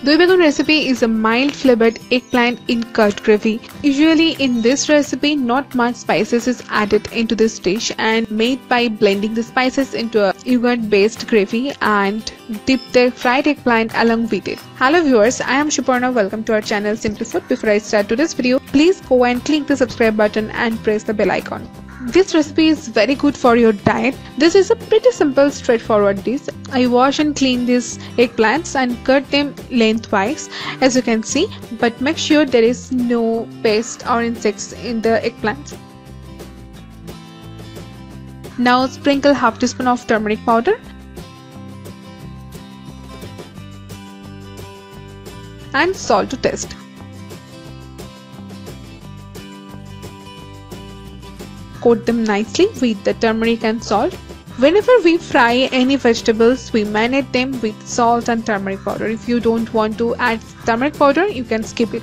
Doi Begun Recipe is a mild flavored eggplant in curd gravy. Usually in this recipe, not much spices is added into this dish and made by blending the spices into a yogurt based gravy and dip the fried eggplant along with it. Hello viewers, I am Shuparna. Welcome to our channel Simply Food. Before I start today's video, please go and click the subscribe button and press the bell icon. This recipe is very good for your diet. This is a pretty simple straightforward dish. I wash and clean these eggplants and cut them lengthwise as you can see, but make sure there is no pest or insects in the eggplants. Now sprinkle half teaspoon of turmeric powder and salt to taste. Coat them nicely with the turmeric and salt. Whenever we fry any vegetables, we marinate them with salt and turmeric powder. If you don't want to add turmeric powder, you can skip it.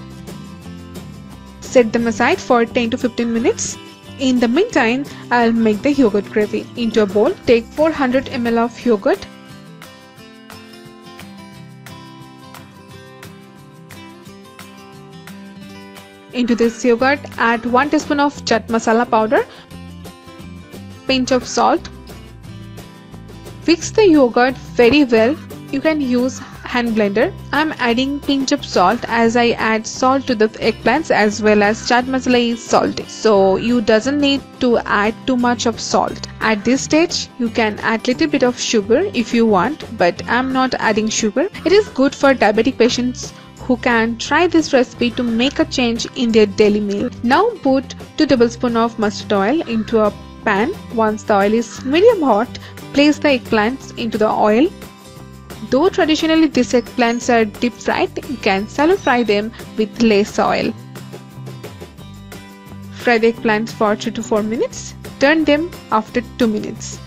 Set them aside for 10 to 15 minutes. In the meantime, I'll make the yogurt gravy. Into a bowl, take 400 ml of yogurt. Into this yogurt, add 1 teaspoon of chaat masala powder, pinch of salt. Mix the yogurt very well. You can use hand blender. I'm adding pinch of salt as I add salt to the eggplants as well as chaat masala is salty. So you doesn't need to add too much of salt. At this stage, you can add little bit of sugar if you want, but I'm not adding sugar. It is good for diabetic patients who can try this recipe to make a change in their daily meal. Now put 2 tablespoons of mustard oil into a pan. Once the oil is medium hot, place the eggplants into the oil. Though traditionally these eggplants are deep fried, you can shallow fry them with less oil. Fry the eggplants for 3 to 4 minutes. Turn them after 2 minutes.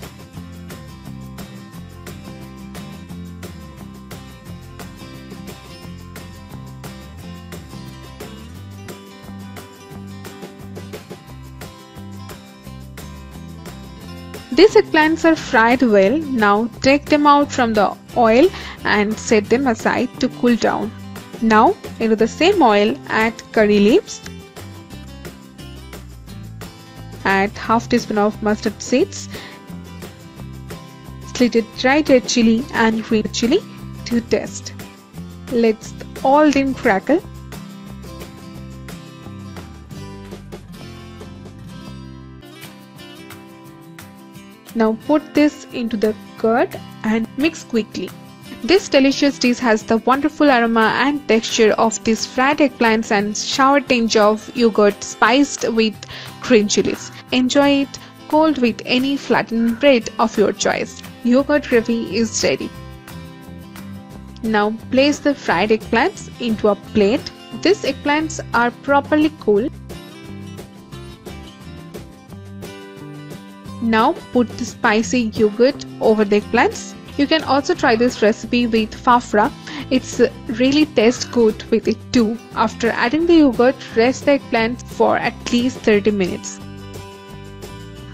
These eggplants are fried well. Now take them out from the oil and set them aside to cool down. Now into the same oil add curry leaves. Add half teaspoon of mustard seeds, slitted dried red chili and green chili to taste. Let all them crackle. Now put this into the curd and mix quickly. This delicious dish has the wonderful aroma and texture of these fried eggplants and sour tinge of yogurt spiced with green chilies. Enjoy it cold with any flattened bread of your choice. Yogurt gravy is ready. Now place the fried eggplants into a plate. These eggplants are properly cooled. Now put the spicy yogurt over the eggplants. You can also try this recipe with fafra. It's really tastes good with it too. After adding the yogurt, rest the eggplants for at least 30 minutes.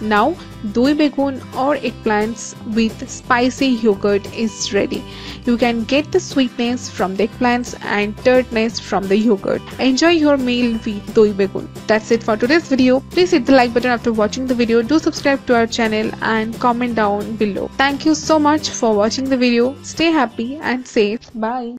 Now Doi Begun or eggplants with spicy yogurt is ready. You can get the sweetness from the eggplants and tartness from the yogurt. Enjoy your meal with Doi Begun. That's it for today's video. Please hit the like button after watching the video. Do subscribe to our channel and comment down below. Thank you so much for watching the video. Stay happy and safe. Bye.